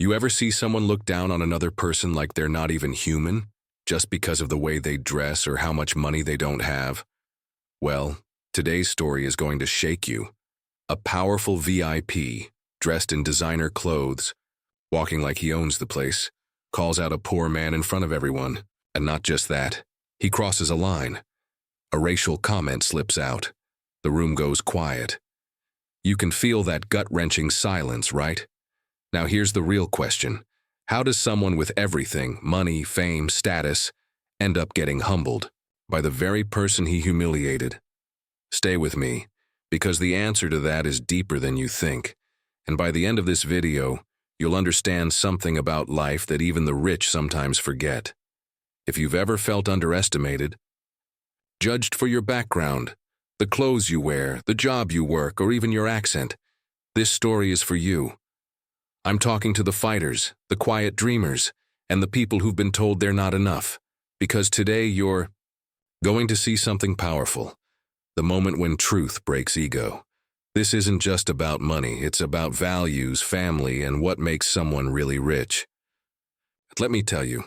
You ever see someone look down on another person like they're not even human, just because of the way they dress or how much money they don't have? Well, today's story is going to shake you. A powerful VIP, dressed in designer clothes, walking like he owns the place, calls out a poor man in front of everyone. And not just that, he crosses a line. A racial comment slips out. The room goes quiet. You can feel that gut-wrenching silence, right? Now here's the real question. How does someone with everything, money, fame, status, end up getting humbled by the very person he humiliated? Stay with me, because the answer to that is deeper than you think. And by the end of this video, you'll understand something about life that even the rich sometimes forget. If you've ever felt underestimated, judged for your background, the clothes you wear, the job you work, or even your accent, this story is for you. I'm talking to the fighters, the quiet dreamers, and the people who've been told they're not enough. Because today you're going to see something powerful. The moment when truth breaks ego. This isn't just about money, it's about values, family, and what makes someone really rich. Let me tell you,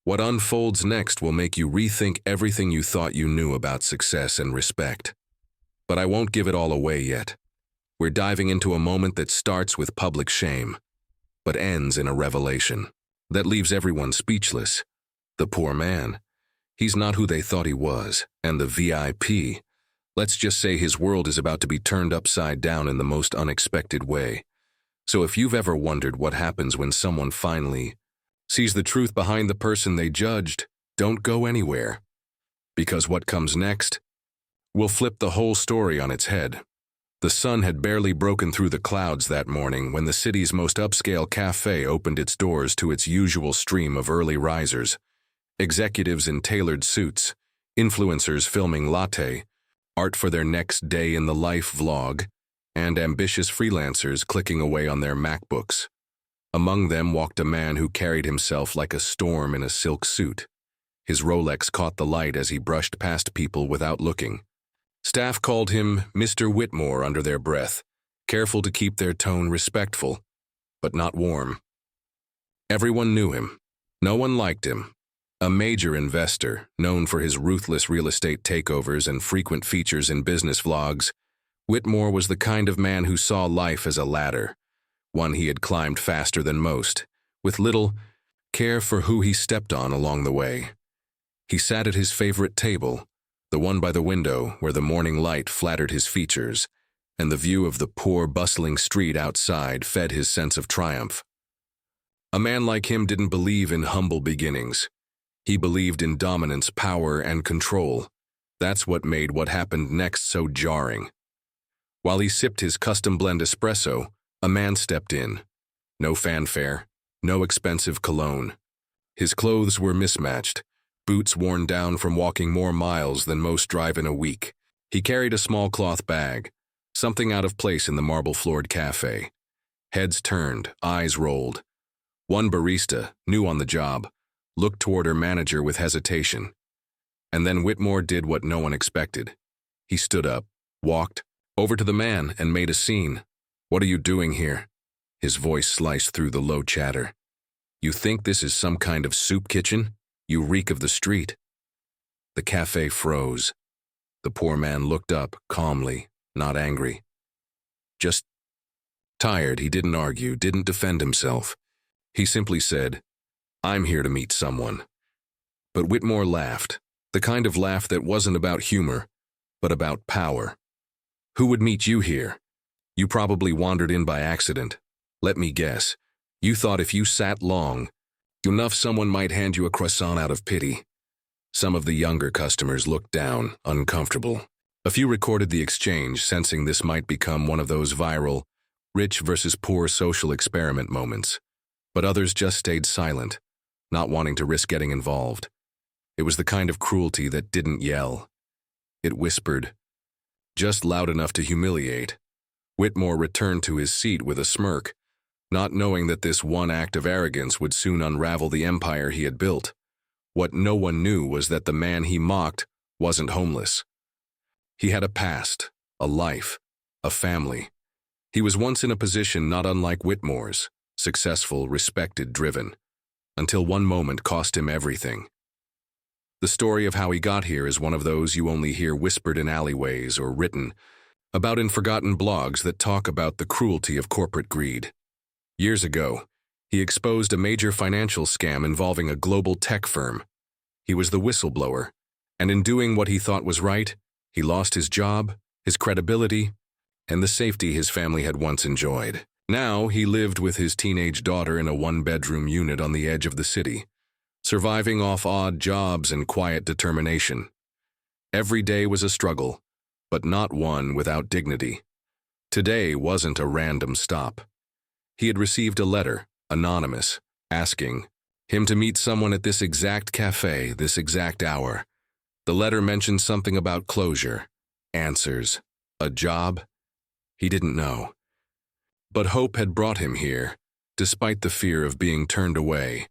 what unfolds next will make you rethink everything you thought you knew about success and respect. But I won't give it all away yet. We're diving into a moment that starts with public shame, but ends in a revelation that leaves everyone speechless. The poor man, he's not who they thought he was, and the VIP, let's just say his world is about to be turned upside down in the most unexpected way. So if you've ever wondered what happens when someone finally sees the truth behind the person they judged, don't go anywhere. Because what comes next will flip the whole story on its head. The sun had barely broken through the clouds that morning when the city's most upscale cafe opened its doors to its usual stream of early risers. Executives in tailored suits, influencers filming latte, art for their next day in the life vlog, and ambitious freelancers clicking away on their MacBooks. Among them walked a man who carried himself like a storm in a silk suit. His Rolex caught the light as he brushed past people without looking. Staff called him Mr. Whitmore under their breath, careful to keep their tone respectful, but not warm. Everyone knew him. No one liked him. A major investor, known for his ruthless real estate takeovers and frequent features in business vlogs, Whitmore was the kind of man who saw life as a ladder, one he had climbed faster than most, with little care for who he stepped on along the way. He sat at his favorite table, the one by the window where the morning light flattered his features, and the view of the poor, bustling street outside fed his sense of triumph. A man like him didn't believe in humble beginnings. He believed in dominance, power, and control. That's what made what happened next so jarring. While he sipped his custom blend espresso, a man stepped in. No fanfare, no expensive cologne. His clothes were mismatched, boots worn down from walking more miles than most drive in a week. He carried a small cloth bag, something out of place in the marble-floored cafe. Heads turned, eyes rolled. One barista, new on the job, looked toward her manager with hesitation. And then Whitmore did what no one expected. He stood up, walked over to the man, and made a scene. "What are you doing here?" His voice sliced through the low chatter. "You think this is some kind of soup kitchen? You reek of the street." The cafe froze. The poor man looked up, calmly, not angry. Just tired. He didn't argue, didn't defend himself. He simply said, "I'm here to meet someone." But Whitmore laughed, the kind of laugh that wasn't about humor, but about power. "Who would meet you here? You probably wandered in by accident. Let me guess. You thought if you sat long enough, someone might hand you a croissant out of pity." Some of the younger customers looked down, uncomfortable. A few recorded the exchange, sensing this might become one of those viral, rich versus poor social experiment moments. But others just stayed silent, not wanting to risk getting involved. It was the kind of cruelty that didn't yell. It whispered, just loud enough to humiliate. Whitmore returned to his seat with a smirk, not knowing that this one act of arrogance would soon unravel the empire he had built. What no one knew was that the man he mocked wasn't homeless. He had a past, a life, a family. He was once in a position not unlike Whitmore's, successful, respected, driven, until one moment cost him everything. The story of how he got here is one of those you only hear whispered in alleyways or written about in forgotten blogs that talk about the cruelty of corporate greed. Years ago, he exposed a major financial scam involving a global tech firm. He was the whistleblower, and in doing what he thought was right, he lost his job, his credibility, and the safety his family had once enjoyed. Now, he lived with his teenage daughter in a one-bedroom unit on the edge of the city, surviving off odd jobs and quiet determination. Every day was a struggle, but not one without dignity. Today wasn't a random stop. He had received a letter, anonymous, asking him to meet someone at this exact cafe, this exact hour. The letter mentioned something about closure, answers, a job. He didn't know. But hope had brought him here, despite the fear of being turned away,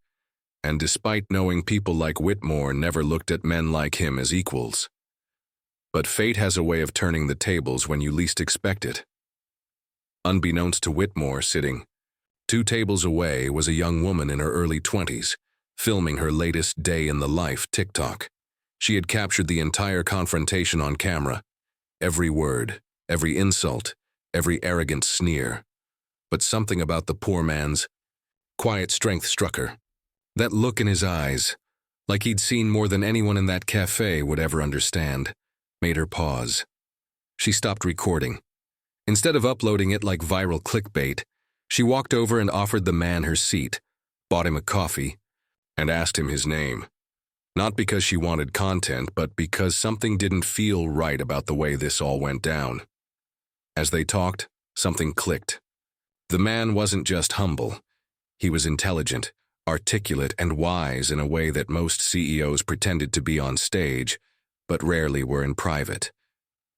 and despite knowing people like Whitmore never looked at men like him as equals. But fate has a way of turning the tables when you least expect it. Unbeknownst to Whitmore, sitting 2 tables away was a young woman in her early 20s, filming her latest day in the life TikTok. She had captured the entire confrontation on camera, every word, every insult, every arrogant sneer. But something about the poor man's quiet strength struck her. That look in his eyes, like he'd seen more than anyone in that cafe would ever understand, made her pause. She stopped recording. Instead of uploading it like viral clickbait, she walked over and offered the man her seat, bought him a coffee, and asked him his name. Not because she wanted content, but because something didn't feel right about the way this all went down. As they talked, something clicked. The man wasn't just humble. He was intelligent, articulate, and wise in a way that most CEOs pretended to be on stage, but rarely were in private.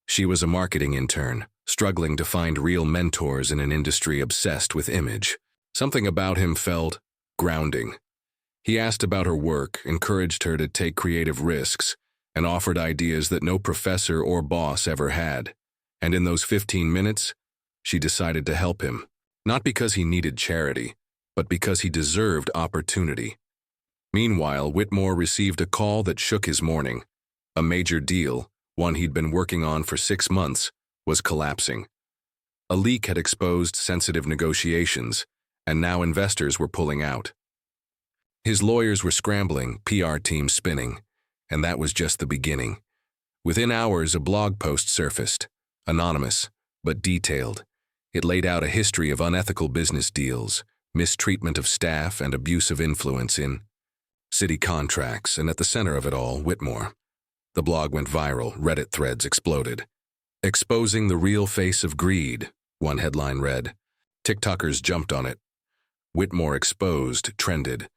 She was a marketing intern, struggling to find real mentors in an industry obsessed with image. Something about him felt grounding. He asked about her work, encouraged her to take creative risks, and offered ideas that no professor or boss ever had. And in those 15 minutes, she decided to help him, not because he needed charity, but because he deserved opportunity. Meanwhile, Whitmore received a call that shook his morning. A major deal, one he'd been working on for 6 months, was collapsing. A leak had exposed sensitive negotiations, and now investors were pulling out. His lawyers were scrambling, PR teams spinning, and that was just the beginning. Within hours, a blog post surfaced, anonymous, but detailed. It laid out a history of unethical business deals, mistreatment of staff, and abuse of influence in city contracts, and at the center of it all, Whitmore. The blog went viral, Reddit threads exploded. Exposing the real face of greed, one headline read. TikTokers jumped on it. Whitmore exposed trended.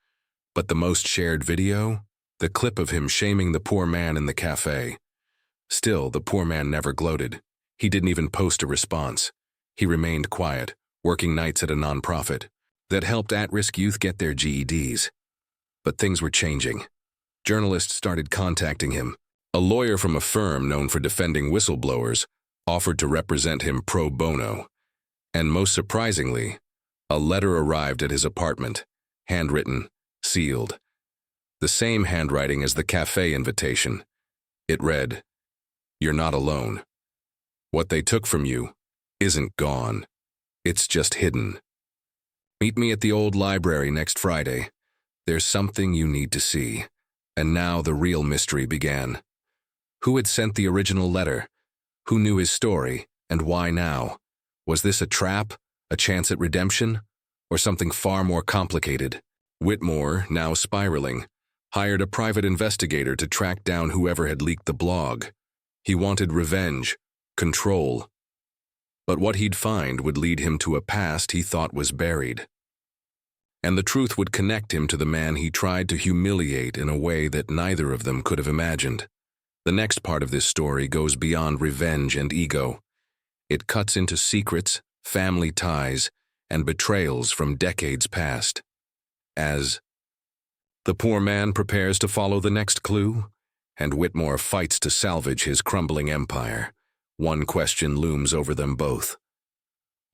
But the most shared video? The clip of him shaming the poor man in the cafe. Still, the poor man never gloated. He didn't even post a response. He remained quiet, working nights at a nonprofit that helped at-risk youth get their GEDs. But things were changing. Journalists started contacting him. A lawyer from a firm known for defending whistleblowers offered to represent him pro bono. And most surprisingly, a letter arrived at his apartment, handwritten, sealed. The same handwriting as the cafe invitation. It read, "You're not alone. What they took from you isn't gone. It's just hidden. Meet me at the old library next Friday. There's something you need to see." And now the real mystery began. Who had sent the original letter? Who knew his story, and why now? Was this a trap, a chance at redemption, or something far more complicated? Whitmore, now spiraling, hired a private investigator to track down whoever had leaked the blog. He wanted revenge, control. But what he'd find would lead him to a past he thought was buried. And the truth would connect him to the man he tried to humiliate in a way that neither of them could have imagined. The next part of this story goes beyond revenge and ego. It cuts into secrets, family ties, and betrayals from decades past. As the poor man prepares to follow the next clue, and Whitmore fights to salvage his crumbling empire, one question looms over them both.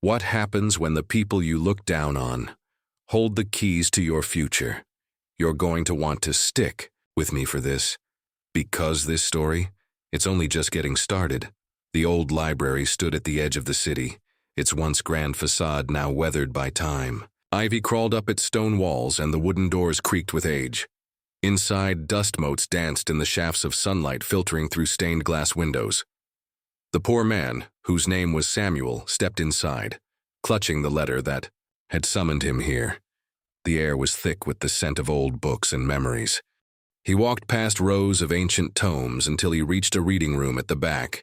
What happens when the people you look down on Hold the keys to your future. You're going to want to stick with me for this. Because this story, it's only just getting started. The old library stood at the edge of the city, its once grand facade now weathered by time. Ivy crawled up its stone walls and the wooden doors creaked with age. Inside, dust motes danced in the shafts of sunlight filtering through stained glass windows. The poor man, whose name was Samuel, stepped inside, clutching the letter that had summoned him here. The air was thick with the scent of old books and memories. He walked past rows of ancient tomes until he reached a reading room at the back.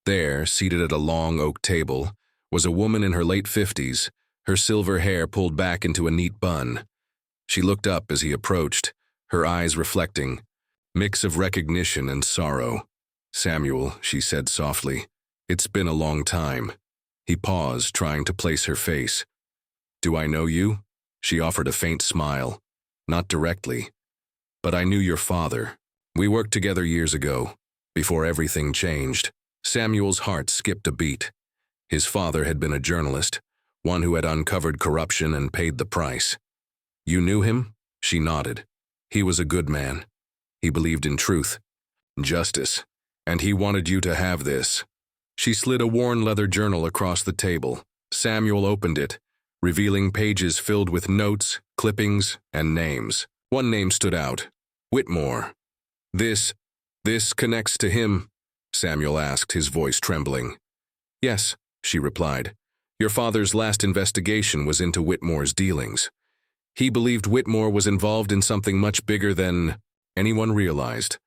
There, seated at a long oak table, was a woman in her late 50s, her silver hair pulled back into a neat bun. She looked up as he approached, her eyes reflecting, mix of recognition and sorrow. "Samuel," she said softly, "it's been a long time." He paused, trying to place her face. "Do I know you?" She offered a faint smile. "Not directly. But I knew your father. We worked together years ago, before everything changed." Samuel's heart skipped a beat. His father had been a journalist, one who had uncovered corruption and paid the price. "You knew him?" She nodded. "He was a good man. He believed in truth, justice, and he wanted you to have this." She slid a worn leather journal across the table. Samuel opened it, revealing pages filled with notes, clippings, and names. One name stood out: Whitmore. This connects to him?" Samuel asked, his voice trembling. "Yes," she replied. "Your father's last investigation was into Whitmore's dealings. He believed Whitmore was involved in something much bigger than anyone realized."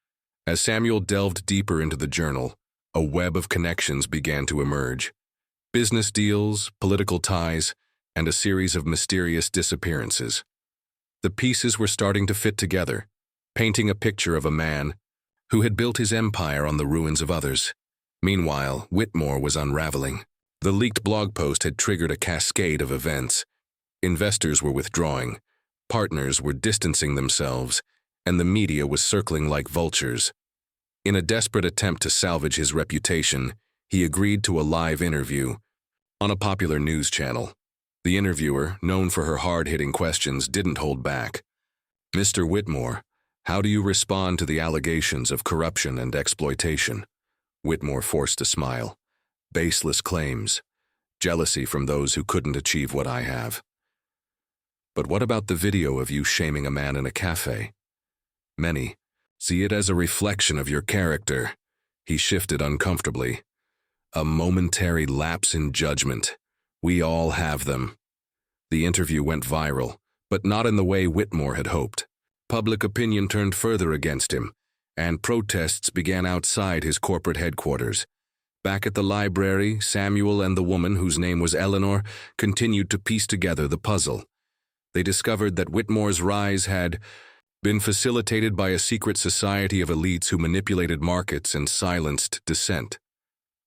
As Samuel delved deeper into the journal, a web of connections began to emerge. Business deals, political ties, and a series of mysterious disappearances. The pieces were starting to fit together, painting a picture of a man who had built his empire on the ruins of others. Meanwhile, Whitmore was unraveling. The leaked blog post had triggered a cascade of events. Investors were withdrawing, partners were distancing themselves, and the media was circling like vultures. In a desperate attempt to salvage his reputation, he agreed to a live interview on a popular news channel. The interviewer, known for her hard-hitting questions, didn't hold back. "Mr. Whitmore, how do you respond to the allegations of corruption and exploitation?" Whitmore forced a smile. "Baseless claims. Jealousy from those who couldn't achieve what I have." "But what about the video of you shaming a man in a cafe?" "Many see it as a reflection of your character." He shifted uncomfortably. "A momentary lapse in judgment. We all have them." The interview went viral, but not in the way Whitmore had hoped. Public opinion turned further against him, and protests began outside his corporate headquarters. Back at the library, Samuel and the woman, whose name was Eleanor, continued to piece together the puzzle. They discovered that Whitmore's rise had been facilitated by a secret society of elites who manipulated markets and silenced dissent.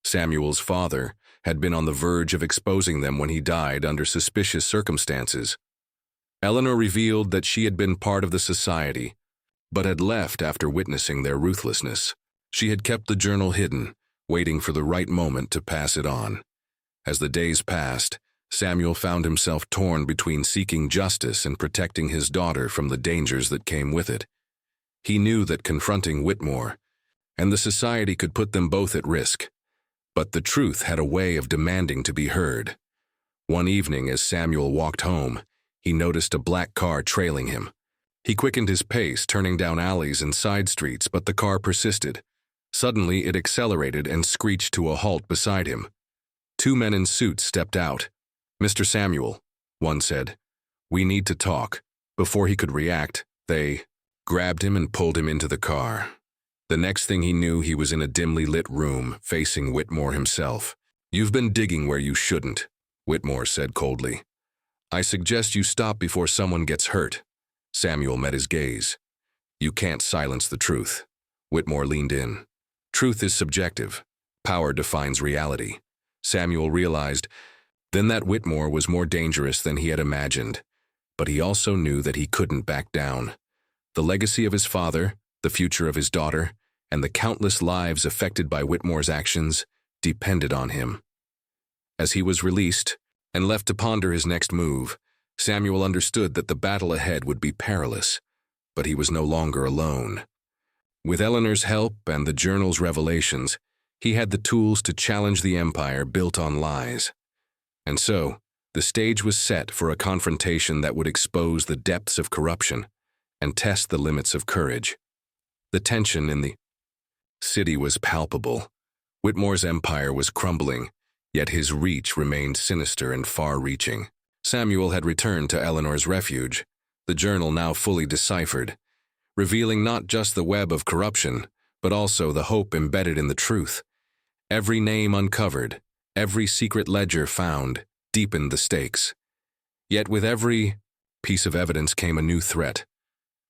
Samuel's father had been on the verge of exposing them when he died under suspicious circumstances. Eleanor revealed that she had been part of the society, but had left after witnessing their ruthlessness. She had kept the journal hidden, waiting for the right moment to pass it on. As the days passed, Samuel found himself torn between seeking justice and protecting his daughter from the dangers that came with it. He knew that confronting Whitmore and the society could put them both at risk, but the truth had a way of demanding to be heard. One evening, as Samuel walked home, he noticed a black car trailing him. He quickened his pace, turning down alleys and side streets, but the car persisted. Suddenly, it accelerated and screeched to a halt beside him. Two men in suits stepped out. "Mr. Samuel," one said, "we need to talk." Before he could react, they grabbed him and pulled him into the car. The next thing he knew, he was in a dimly lit room, facing Whitmore himself. "You've been digging where you shouldn't," Whitmore said coldly. "I suggest you stop before someone gets hurt." Samuel met his gaze. "You can't silence the truth." Whitmore leaned in. "Truth is subjective. Power defines reality." Samuel realized then that Whitmore was more dangerous than he had imagined, but he also knew that he couldn't back down. The legacy of his father, the future of his daughter, and the countless lives affected by Whitmore's actions depended on him. As he was released and left to ponder his next move, Samuel understood that the battle ahead would be perilous, but he was no longer alone. With Eleanor's help and the journal's revelations, he had the tools to challenge the empire built on lies. And so, the stage was set for a confrontation that would expose the depths of corruption and test the limits of courage. The tension in the city was palpable. Whitmore's empire was crumbling, yet his reach remained sinister and far-reaching. Samuel had returned to Eleanor's refuge, the journal now fully deciphered, revealing not just the web of corruption, but also the hope embedded in the truth. Every name uncovered, every secret ledger found, deepened the stakes. Yet with every piece of evidence came a new threat.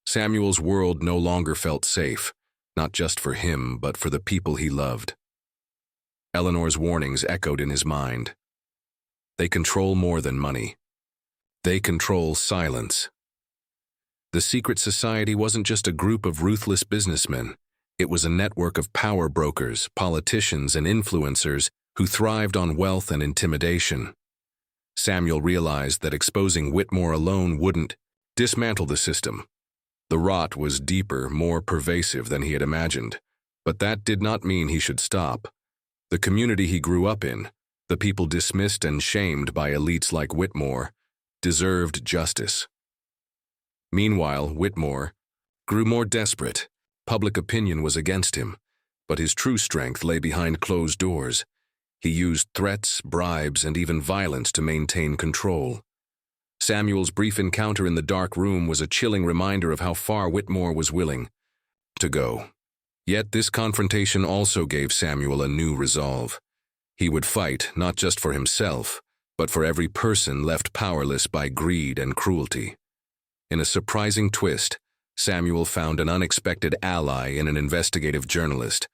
Samuel's world no longer felt safe, not just for him, but for the people he loved. Eleanor's warnings echoed in his mind. They control more than money. They control silence. The secret society wasn't just a group of ruthless businessmen. It was a network of power brokers, politicians, and influencers who thrived on wealth and intimidation. Samuel realized that exposing Whitmore alone wouldn't dismantle the system. The rot was deeper, more pervasive than he had imagined, but that did not mean he should stop. The community he grew up in, the people dismissed and shamed by elites like Whitmore, deserved justice. Meanwhile, Whitmore grew more desperate. Public opinion was against him, but his true strength lay behind closed doors. He used threats, bribes, and even violence to maintain control. Samuel's brief encounter in the dark room was a chilling reminder of how far Whitmore was willing to go. Yet this confrontation also gave Samuel a new resolve. He would fight not just for himself, but for every person left powerless by greed and cruelty. In a surprising twist, Samuel found an unexpected ally in an investigative journalist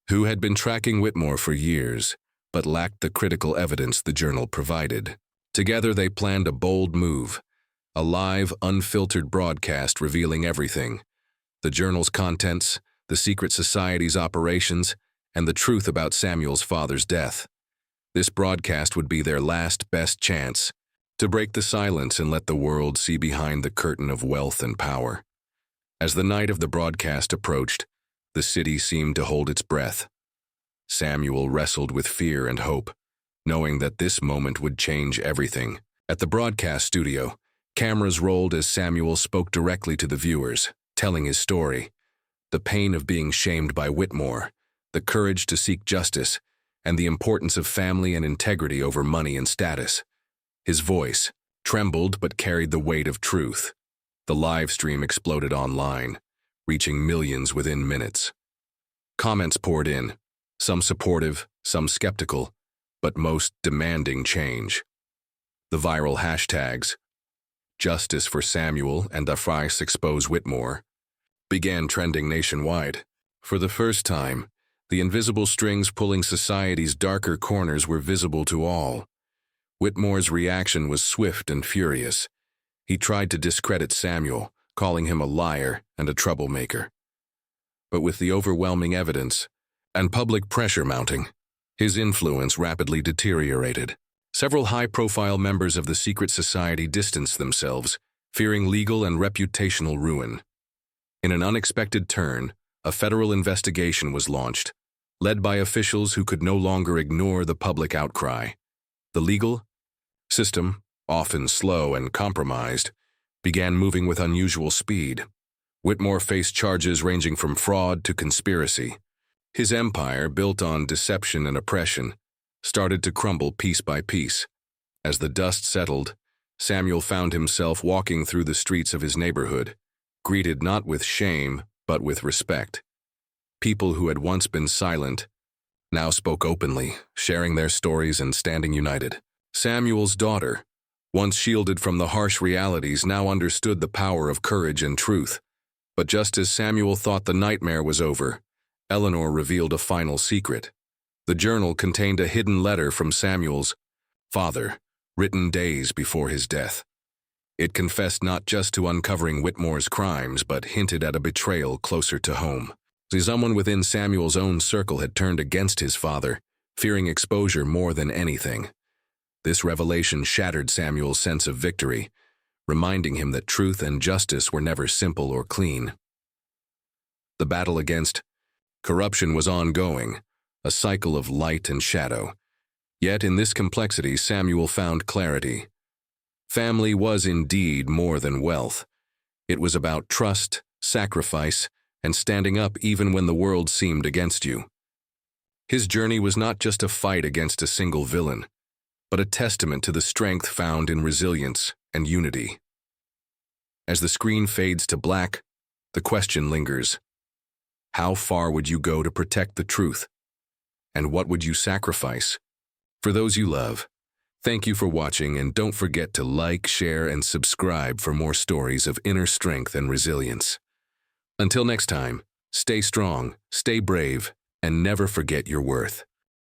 who had been tracking Whitmore for years, but lacked the critical evidence the journal provided. Together they planned a bold move, a live, unfiltered broadcast revealing everything: the journal's contents, the secret society's operations, and the truth about Samuel's father's death. This broadcast would be their last best chance to break the silence and let the world see behind the curtain of wealth and power. As the night of the broadcast approached, the city seemed to hold its breath. Samuel wrestled with fear and hope, knowing that this moment would change everything. At the broadcast studio, cameras rolled as Samuel spoke directly to the viewers, telling his story: the pain of being shamed by Whitmore, the courage to seek justice, and the importance of family and integrity over money and status. His voice trembled but carried the weight of truth. The live stream exploded online, reaching millions within minutes. Comments poured in, some supportive, some skeptical, but most demanding change. The viral hashtags, "Justice for Samuel" and "The Fries Expose Whitmore," began trending nationwide. For the first time, the invisible strings pulling society's darker corners were visible to all. Whitmore's reaction was swift and furious. He tried to discredit Samuel, calling him a liar and a troublemaker. But with the overwhelming evidence and public pressure mounting, his influence rapidly deteriorated. Several high-profile members of the secret society distanced themselves, fearing legal and reputational ruin. In an unexpected turn, a federal investigation was launched, led by officials who could no longer ignore the public outcry. The legal system, often slow and compromised, began moving with unusual speed. Whitmore faced charges ranging from fraud to conspiracy. His empire, built on deception and oppression, started to crumble piece by piece. As the dust settled, Samuel found himself walking through the streets of his neighborhood, greeted not with shame, but with respect. People who had once been silent now spoke openly, sharing their stories and standing united. Samuel's daughter, once shielded from the harsh realities, now understood the power of courage and truth. But just as Samuel thought the nightmare was over, Eleanor revealed a final secret. The journal contained a hidden letter from Samuel's father, written days before his death. It confessed not just to uncovering Whitmore's crimes, but hinted at a betrayal closer to home. Someone within Samuel's own circle had turned against his father, fearing exposure more than anything. This revelation shattered Samuel's sense of victory, reminding him that truth and justice were never simple or clean. The battle against corruption was ongoing, a cycle of light and shadow. Yet in this complexity, Samuel found clarity. Family was indeed more than wealth. It was about trust, sacrifice, and standing up even when the world seemed against you. His journey was not just a fight against a single villain, but a testament to the strength found in resilience and unity. As the screen fades to black, the question lingers. How far would you go to protect the truth? And what would you sacrifice? For those you love, thank you for watching, and don't forget to like, share, and subscribe for more stories of inner strength and resilience. Until next time, stay strong, stay brave, and never forget your worth.